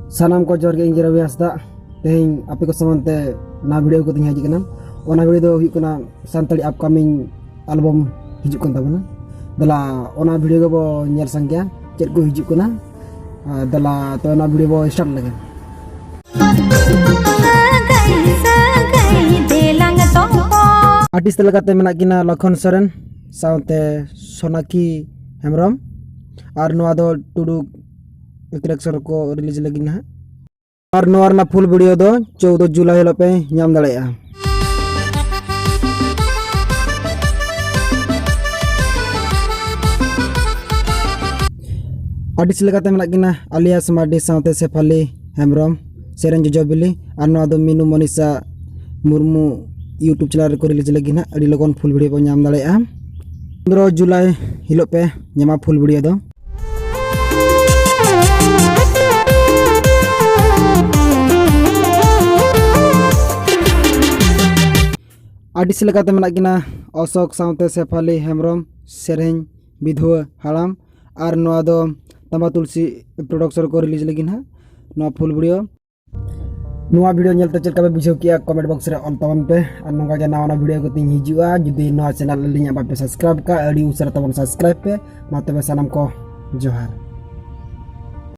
Salam ko jor ge ingira biasa tehing api ko samante na video ko tinggal haji ona video do hujud kana Santali upcoming album hijuk kan tabana dala ona video ko bo nyel sangya chet ko hijuk kana dala to ona video bo start lagi artis telakate menak kina Lakhon Soren saute Sonaki Hemrom ar noa do tuduk tractor को release लगी ना और नोर ना full video दो 14 जुलाई हिलो पे नाम दाड़ेया artist लगाते मेना किना आलिया समाडी साउते सेफाली हेमरम सेरेन जोजोबिली और नोa दो मीनू मनीषा मुर्मू यूट्यूब चैनल को रिलीज लगी ना अड़ी लगन फुल वीडियो पे नाम दाड़ेया 15 जुलाई हिलो पे नामा फुल वीडियो दो आर्टिस्ट लगाते मेना किना अशोक साउते सेफाली हेमरम सेरेन विधुआ हाड़ाम और नोa दो तंबा तुलसी प्रोडक्शन को रिलीज लगी ना नोa फुल वीडियो नोa वीडियो नेलते चेक पे बुझाव किया कमेंट बॉक्स रे ऑल तबन पे और नोका के नवा वीडियो को तिन हिजुआ जुदी नोa चैनल लिंक बापे सब्सक्राइब का अड़ी उसरा तबन सब्सक्राइब पे मा तबे सनम को जोहार।